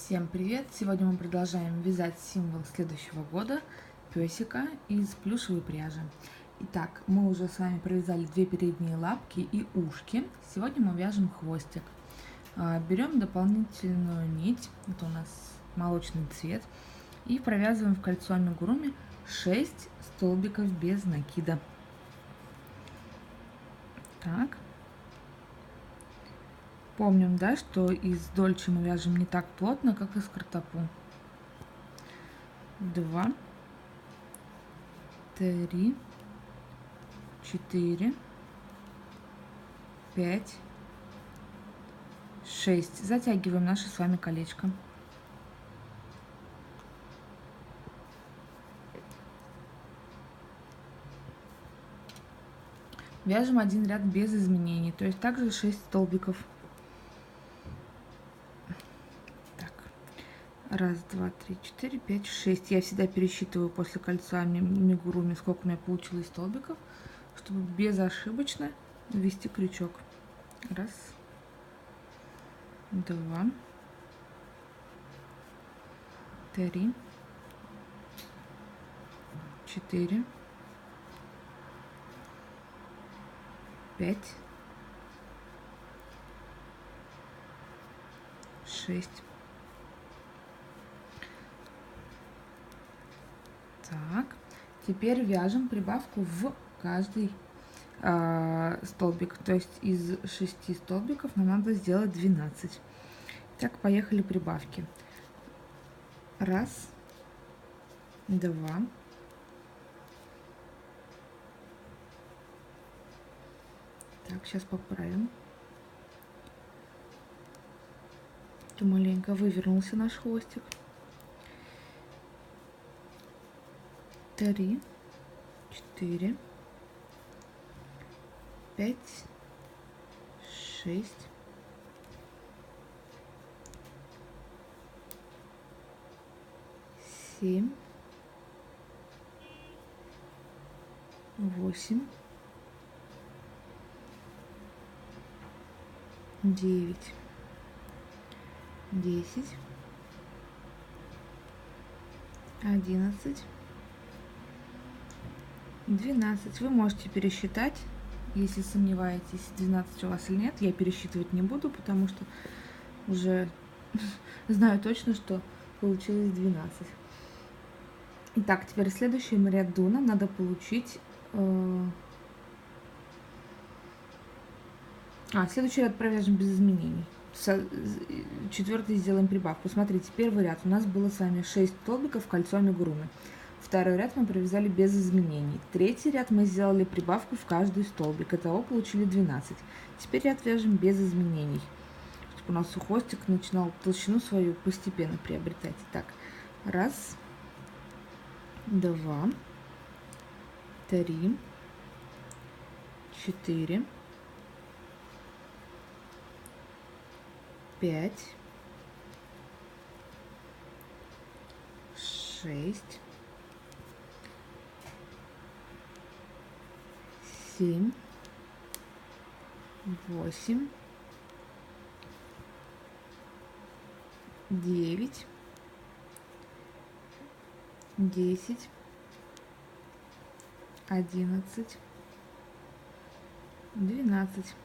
Всем привет! Сегодня мы продолжаем вязать символ следующего года песика из плюшевой пряжи. Итак, мы уже с вами провязали две передние лапки и ушки. Сегодня мы вяжем хвостик. Берем дополнительную нить, это у нас молочный цвет, и провязываем в кольцо амигуруми 6 столбиков без накида. Так. Помним, да, что из дольче мы вяжем не так плотно, как из картопу. 2, 3, 4, 5, 6. Затягиваем наше с вами колечко. Вяжем один ряд без изменений, то есть также 6 столбиков. Так. 1, 2, 3, 4, 5, 6. Я всегда пересчитываю после кольца амигуруми, сколько у меня получилось столбиков, чтобы безошибочно ввести крючок. 1, 2, 3, 4, 5, 6. Так, теперь вяжем прибавку в каждый столбик, то есть из 6 столбиков нам надо сделать 12. Так, поехали прибавки. 1, 2, 3. Сейчас поправим. То маленько вывернулся наш хвостик. 3, 4, 5, 6, 7, 8, 9, 10, 11, 12. Вы можете пересчитать, если сомневаетесь, 12 у вас или нет. Я пересчитывать не буду, потому что уже знаю точно, что получилось 12. Итак, теперь в следующем ряду нам надо получить... следующий ряд провяжем без изменений. Четвертый сделаем прибавку. Смотрите, первый ряд у нас было с вами 6 столбиков в кольцо амигуруми. Второй ряд мы провязали без изменений. Третий ряд мы сделали прибавку в каждый столбик. Итого получили 12. Теперь ряд вяжем без изменений, чтобы у нас хвостик начинал толщину свою постепенно приобретать. Так, 1, 2, 3, 4, 5, 6, 7, 8, 9, 10, 11, 12.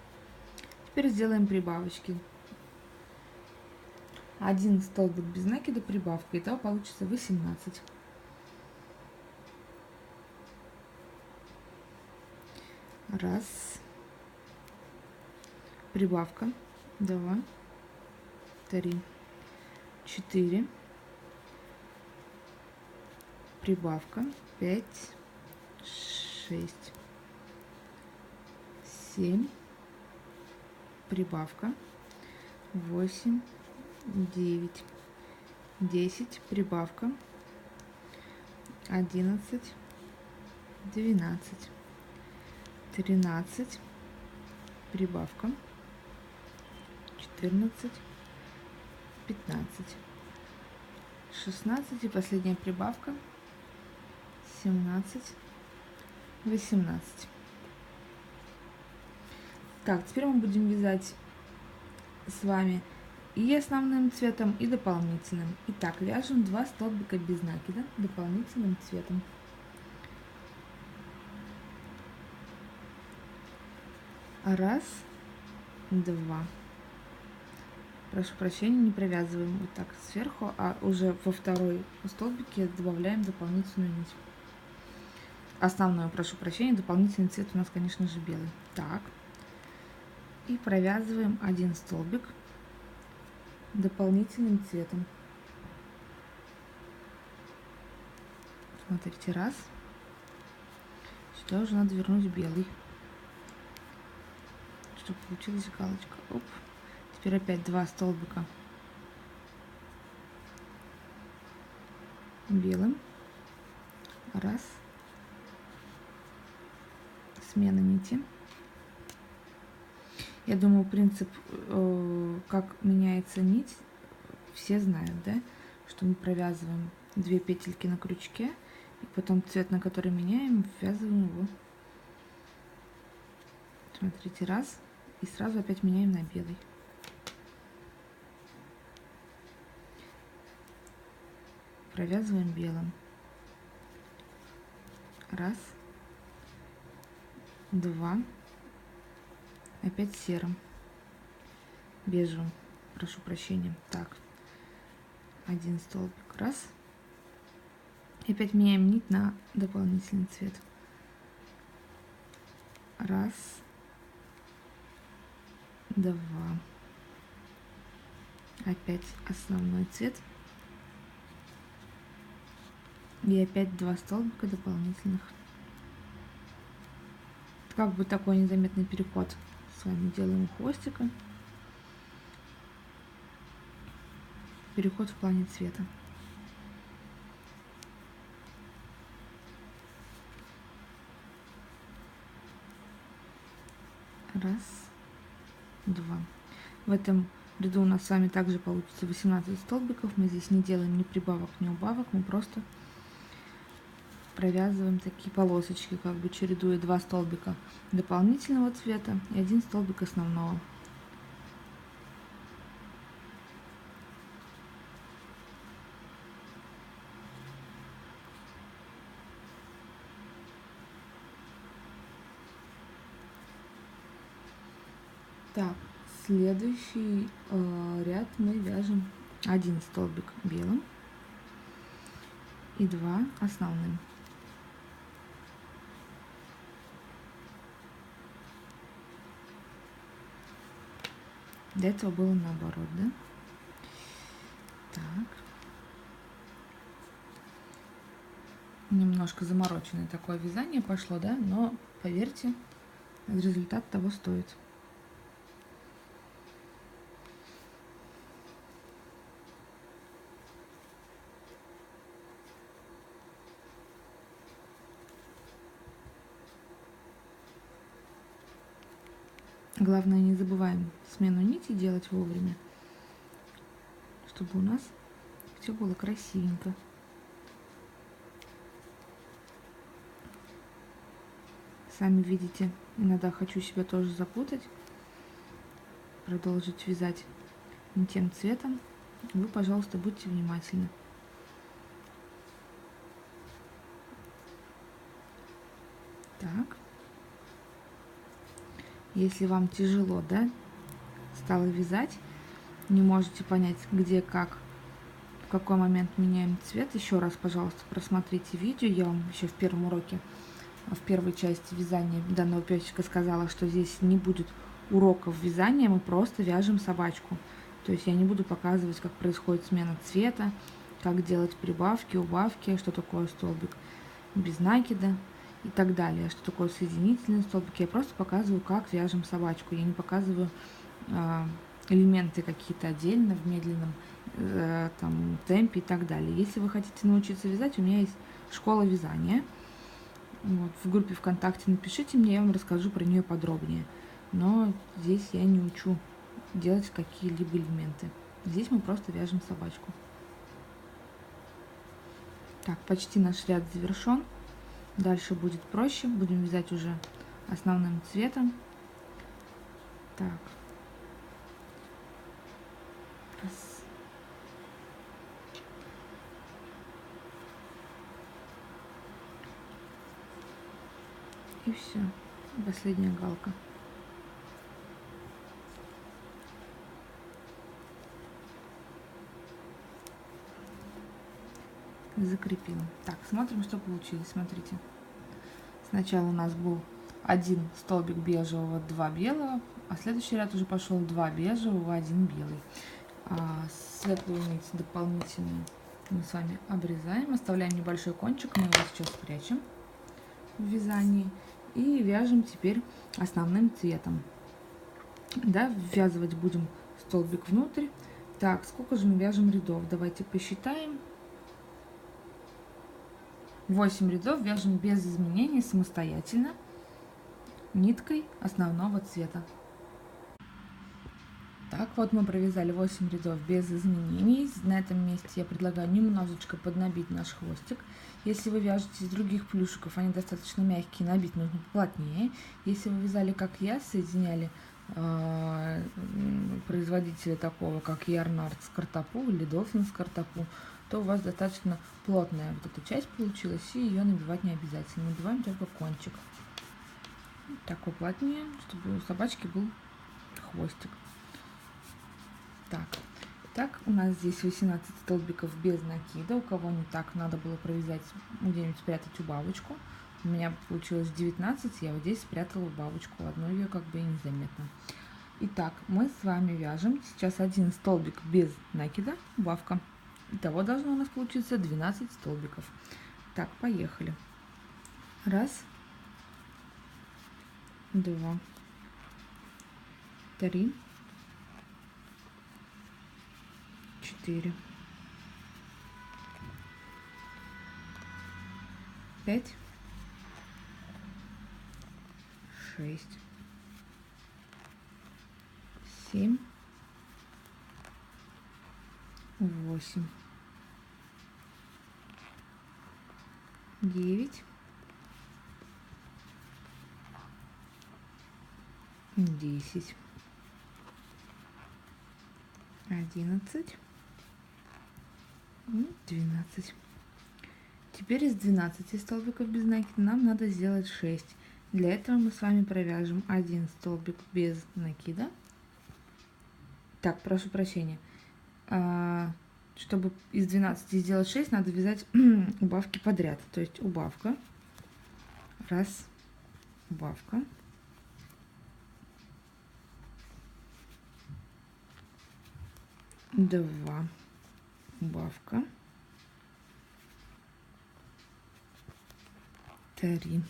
Теперь сделаем прибавочки. Один столбик без накида, прибавка. Итого получится 18. Раз. Прибавка. 2, 3, 4. Прибавка. 5, 6, 7. Прибавка. 8, 9, 10, прибавка, 11, 12, 13, прибавка, 14, 15, 16 и последняя прибавка, 17, 18. Так, теперь мы будем вязать с вами и основным цветом, и дополнительным. Итак, вяжем 2 столбика без накида дополнительным цветом. Раз, два. Прошу прощения, не провязываем вот так сверху, а уже во второй столбике добавляем дополнительную нить. Основную, прошу прощения, дополнительный цвет у нас, конечно же, белый. Так. И провязываем один столбик дополнительным цветом. Смотрите, раз. Сюда уже надо вернуть белый, чтобы получилась галочка. Оп. Теперь опять 2 столбика белым. Раз. Смена нити. Я думаю, принцип, как меняется нить, все знают, да? Что мы провязываем 2 петельки на крючке, и потом цвет, на который меняем, ввязываем его. Смотрите, раз, и сразу опять меняем на белый. Провязываем белым. Раз, два, опять серым, бежевым, прошу прощения. Так, один столбик, раз, и опять меняем нить на дополнительный цвет. Раз, два, опять основной цвет, и опять 2 столбика дополнительных. Как бы такой незаметный переход с вами делаем хвостика. Переход в плане цвета. Раз, два. В этом ряду у нас с вами также получится 18 столбиков. Мы здесь не делаем ни прибавок, ни убавок. Мы просто провязываем такие полосочки, как бы чередуя 2 столбика дополнительного цвета и 1 столбик основного. Так, следующий ряд мы вяжем 1 столбик белым и 2 основным. До этого было наоборот, да? Так. Немножко замороченное такое вязание пошло, да? Но, поверьте, результат того стоит. Главное, не забываем смену нити делать вовремя, чтобы у нас все было красивенько. Сами видите, иногда хочу себя тоже запутать, продолжить вязать не тем цветом. Вы, пожалуйста, будьте внимательны. Так. Если вам тяжело, да, стало вязать, не можете понять, где, как, в какой момент меняем цвет, еще раз, пожалуйста, просмотрите видео. Я вам еще в первом уроке, в первой части вязания данного песика сказала, что здесь не будет уроков вязания, мы просто вяжем собачку. То есть я не буду показывать, как происходит смена цвета, как делать прибавки, убавки, что такое столбик без накида и так далее, что такое соединительный столбик. Я просто показываю, как вяжем собачку. Я не показываю элементы какие-то отдельно в медленном там, темпе и так далее. Если вы хотите научиться вязать, у меня есть школа вязания. Вот, в группе ВКонтакте напишите мне, я вам расскажу про нее подробнее. Но здесь я не учу делать какие-либо элементы. Здесь мы просто вяжем собачку. Так, почти наш ряд завершен. Дальше будет проще. Будем вязать уже основным цветом. Так. И все. Последняя галка. Закрепила. Так, смотрим, что получилось. Смотрите. Сначала у нас был один столбик бежевого, 2 белого, а следующий ряд уже пошел 2 бежевого, 1 белый. Светлую нить дополнительную мы с вами обрезаем, оставляем небольшой кончик, мы его сейчас спрячем в вязании и вяжем теперь основным цветом. Да, ввязывать будем столбик внутрь. Так, сколько же мы вяжем рядов? Давайте посчитаем. 8 рядов вяжем без изменений самостоятельно ниткой основного цвета. Так, вот мы провязали 8 рядов без изменений. На этом месте я предлагаю немножечко поднабить наш хвостик. Если вы вяжете из других плюшиков, они достаточно мягкие, набить нужно плотнее. Если вы вязали, как я, соединяли производителя такого, как Ярнард с Картопу или Долфин с Картопу, то у вас достаточно плотная вот эта часть получилась, и ее набивать не обязательно. Набиваем только кончик. Так уплотнее, чтобы у собачки был хвостик. Так, у нас здесь 18 столбиков без накида. У кого не так, надо было провязать, где-нибудь спрятать убавочку. У меня получилось 19, я вот здесь спрятала убавочку, одну ее как бы и незаметно. Итак, мы с вами вяжем сейчас один столбик без накида, убавка. Итого должно у нас получиться 12 столбиков. Так, поехали. 1, 2, 3, 4, 5, 6, 7, 8, 9, 10, 11 и 12. Теперь из 12 столбиков без накида нам надо сделать 6. Для этого мы с вами провяжем один столбик без накида. Так, прошу прощения. Чтобы из 12 сделать 6, надо вязать убавки подряд. То есть убавка, 1, убавка, 2, убавка, 3,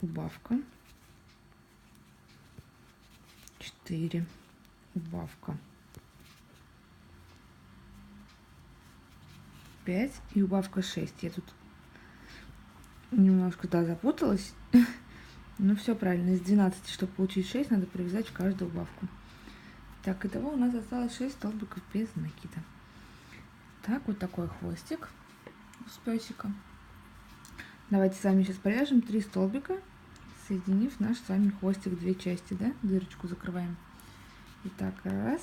убавка, 4, убавка, 5 и убавка 6. Я тут немножко, да, запуталась, но все правильно. Из 12, чтобы получить 6, надо провязать в каждую убавку. Так, итого у нас осталось 6 столбиков без накида. Так, вот такой хвостик с песиком. Давайте с вами сейчас провяжем 3 столбика, соединив наш с вами хвостик в 2 части, да, дырочку закрываем. Итак, 1,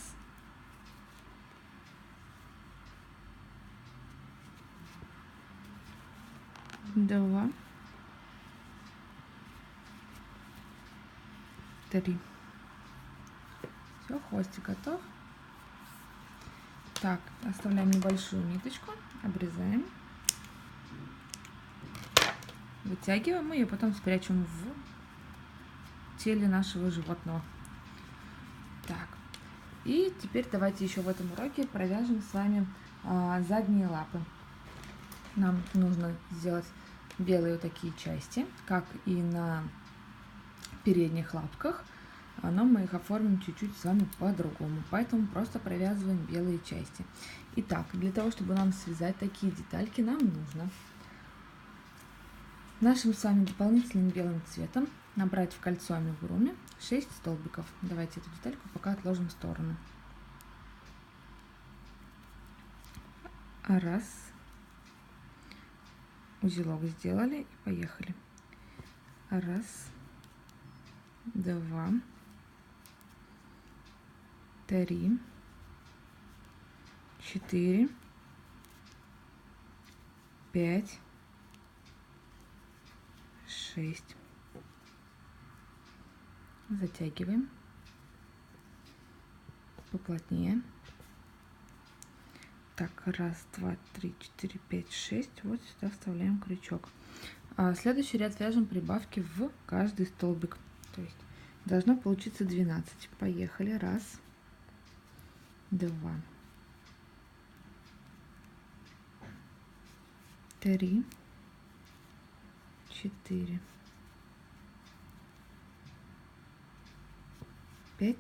2, 3. Все, хвостик готов. Так, оставляем небольшую ниточку, обрезаем, вытягиваем ее, потом спрячем в теле нашего животного. Так, и теперь давайте еще в этом уроке провяжем с вами задние лапы. Нам нужно сделать белые вот такие части, как и на передних лапках, но мы их оформим чуть-чуть с вами по-другому, поэтому просто провязываем белые части. Итак, для того, чтобы нам связать такие детальки, нам нужно нашим с вами дополнительным белым цветом набрать в кольцо амигуруми 6 столбиков. Давайте эту детальку пока отложим в сторону. 1, узелок сделали и поехали. 1, 2, 3, 4, 5, 6. Затягиваем поплотнее. Так, раз, два, три, четыре, пять, шесть. Вот сюда вставляем крючок. Следующий ряд вяжем прибавки в каждый столбик. То есть должно получиться 12. Поехали. Раз, два, три, 4, 5,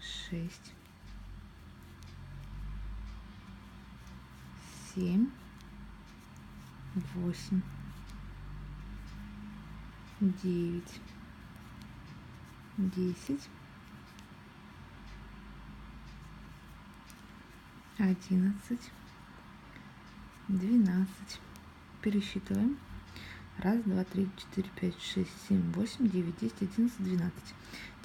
6, 7, 8, 9, 10, 11, 12. Пересчитываем. Раз, два, три, четыре, пять, шесть, семь, восемь, девять, 10, 11, 12.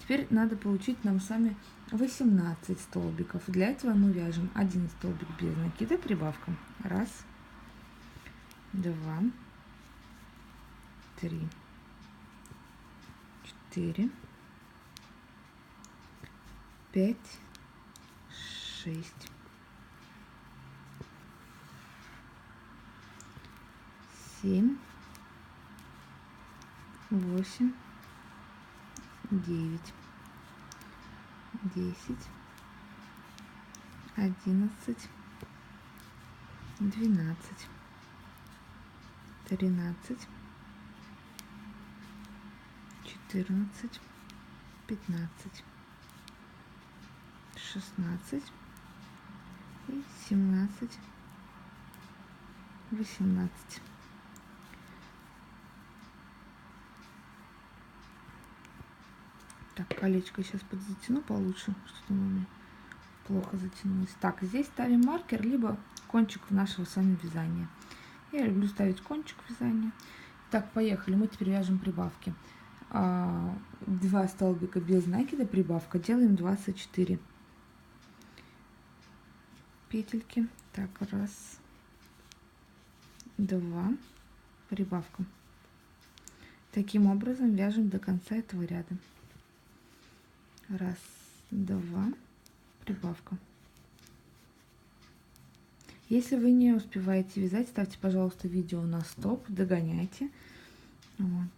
Теперь надо получить нам с вами 18 столбиков. Для этого мы вяжем один столбик без накида прибавком. Раз, два, три, 4, 5, 6, 7, 8, 9, 10, 11, 12, 13, 14, 15, 16 и 17, 18. Так, колечко сейчас подзатяну получше, что-то у меня плохо затянулось. Так, здесь ставим маркер, либо кончик нашего с вами вязания. Я люблю ставить кончик вязания. Так, поехали. Мы теперь вяжем прибавки. 2 столбика без накида прибавка. Делаем 24 петельки. Так, раз, два, прибавка. Таким образом вяжем до конца этого ряда. Раз, два, прибавка. Если вы не успеваете вязать, ставьте, пожалуйста, видео на стоп, догоняйте, вот,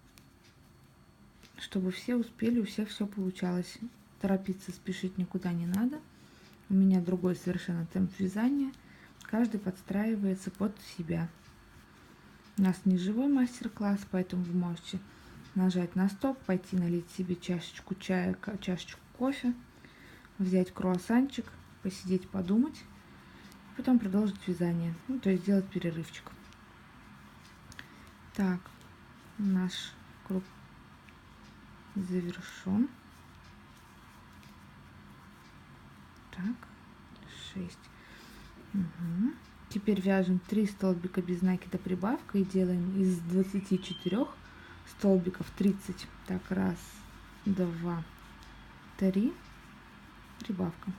чтобы все успели, у всех все получалось. Торопиться, спешить никуда не надо. У меня другой совершенно темп вязания. Каждый подстраивается под себя. У нас не живой мастер-класс, поэтому вы можете нажать на стоп, пойти налить себе чашечку чая, чашечку кофе, взять круассанчик, посидеть, подумать, потом продолжить вязание, ну, то есть сделать перерывчик. Так, наш круг завершен. Так, 6. Угу. Теперь вяжем 3 столбика без накида прибавка и делаем из 24 столбиков 30. Так, раз, два, 3, прибавка.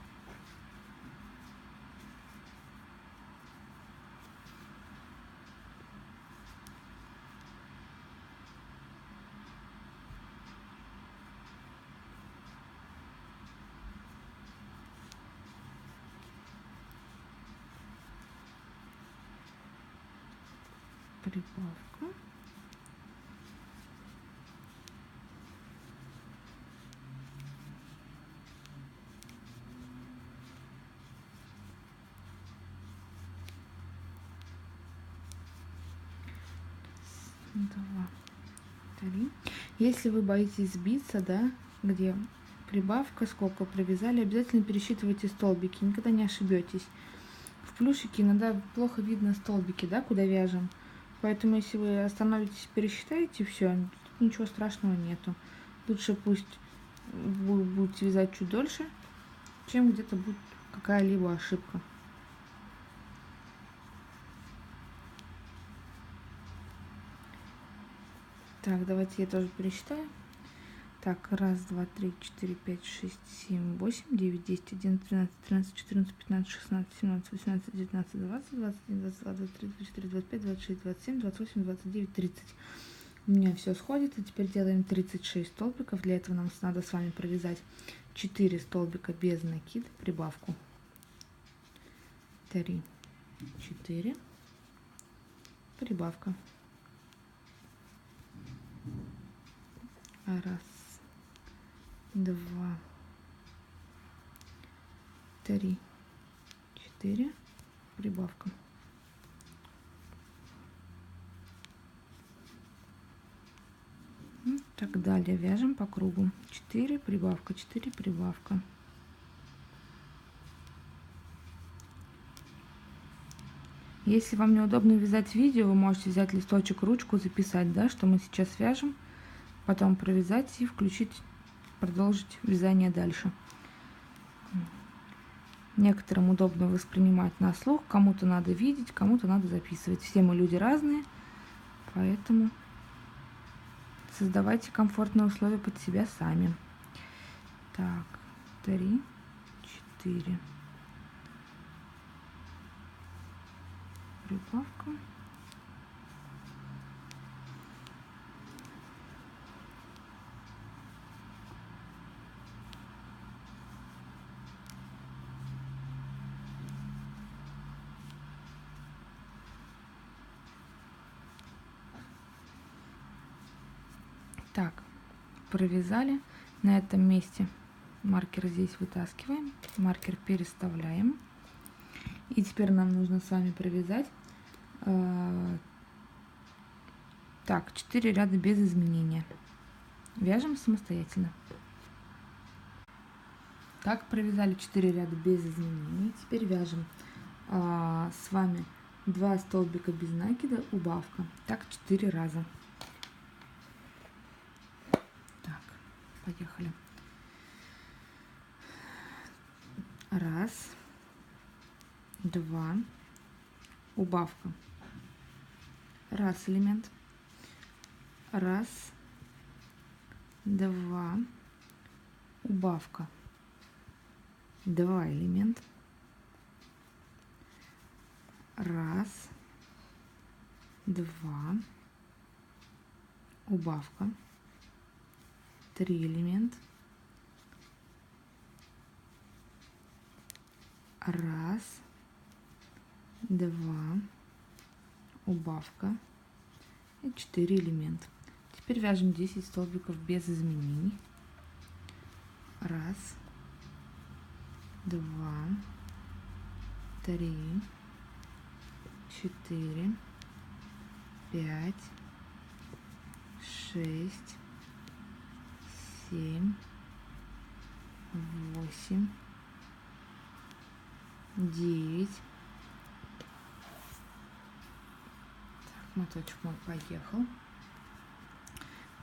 Прибавка. Два, 3. Если вы боитесь сбиться, да, где прибавка, сколько провязали, обязательно пересчитывайте столбики, никогда не ошибетесь. В плюшике иногда плохо видно столбики, да, куда вяжем. Поэтому, если вы остановитесь, пересчитаете, все, ничего страшного нету. Лучше пусть вы будете вязать чуть дольше, чем где-то будет какая-либо ошибка. Так, давайте я тоже пересчитаю. Так, раз, два, три, 4, 5, 6, 7, 8, 9, 10, 11, 12, 13, 14, 15, 16, 17, 18, 19, 20, 21, 22, 23, 24, 25, 26, 27, 28, 29, 30. У меня все сходится. Теперь делаем 36 столбиков. Для этого нам надо с вами провязать 4 столбика без накида, прибавку 3, 4, прибавка. Раз, два, 3, 4, прибавка. И так далее. Вяжем по кругу. 4, прибавка, 4, прибавка. Если вам неудобно вязать видео, вы можете взять листочек, ручку, записать, да, что мы сейчас вяжем, потом провязать и включить, продолжить вязание дальше. Некоторым удобно воспринимать на слух, кому-то надо видеть, кому-то надо записывать. Все мы люди разные, поэтому создавайте комфортные условия под себя сами. Так, 3, 4. Прибавка. Так, провязали. На этом месте маркер здесь вытаскиваем, маркер переставляем. И теперь нам нужно с вами провязать так, 4 ряда без изменения. Вяжем самостоятельно. Так, провязали 4 ряда без изменений. Теперь вяжем с вами 2 столбика без накида, убавка. Так, 4 раза. Так, поехали. Раз, два, убавка. Раз элемент. Раз, два, убавка. 2 элемент. Раз, два, убавка. 3 элемент. Раз, два, убавка и 4 элемент. Теперь вяжем 10 столбиков без изменений. Раз, два, 3, 4, 5, 6, 7, 8, 9. Так, моточек мой поехал.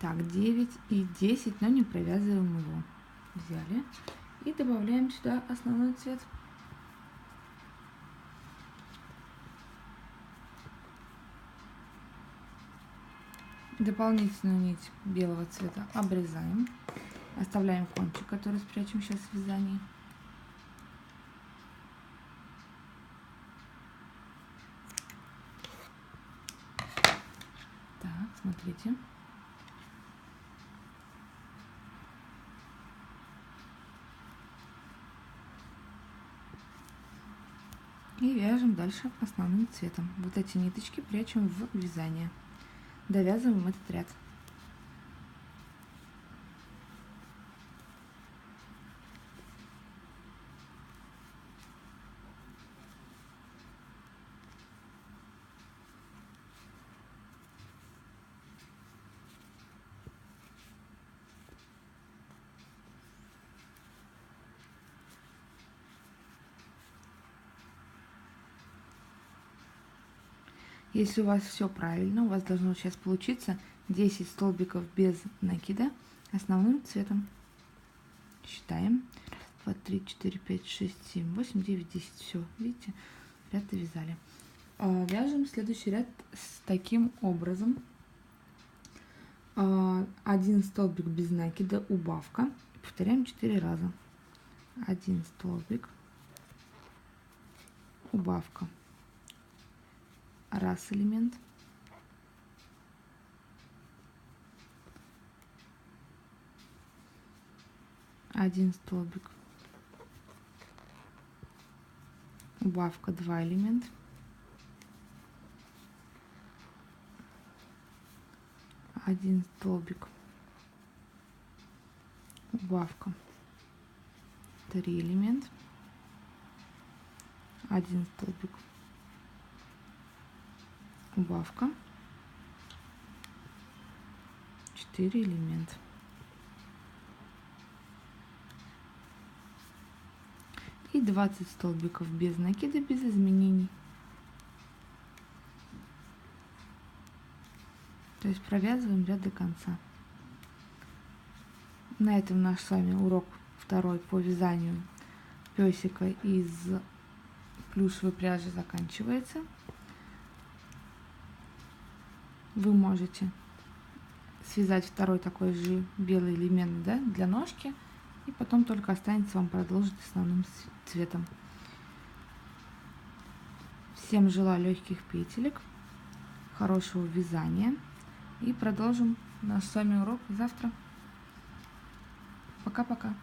Так, 9 и 10, но не провязываем его. Взяли и добавляем сюда основной цвет. Дополнительную нить белого цвета обрезаем. Оставляем кончик, который спрячем сейчас в вязании. Так, смотрите. И вяжем дальше основным цветом. Вот эти ниточки прячем в вязание. Довязываем этот ряд. Если у вас все правильно, у вас должно сейчас получиться 10 столбиков без накида основным цветом. Считаем. 2, 3, 4, 5, 6, 7, 8, 9, 10. Все, видите, ряд довязали. Вяжем следующий ряд с таким образом. 1 столбик без накида, убавка. Повторяем 4 раза. 1 столбик, убавка. Раз элемент. 1 столбик, убавка 2 элемента, 1 столбик, убавка 3 элемента, 1 столбик, убавка 4 элемента. И 20 столбиков без накида, без изменений. То есть провязываем ряд до конца. На этом наш с вами урок второй по вязанию песика из плюшевой пряжи заканчивается. Вы можете связать второй такой же белый элемент, да, для ножки, и потом только останется вам продолжить основным цветом. Всем желаю легких петелек, хорошего вязания, и продолжим наш с вами урок завтра. Пока-пока.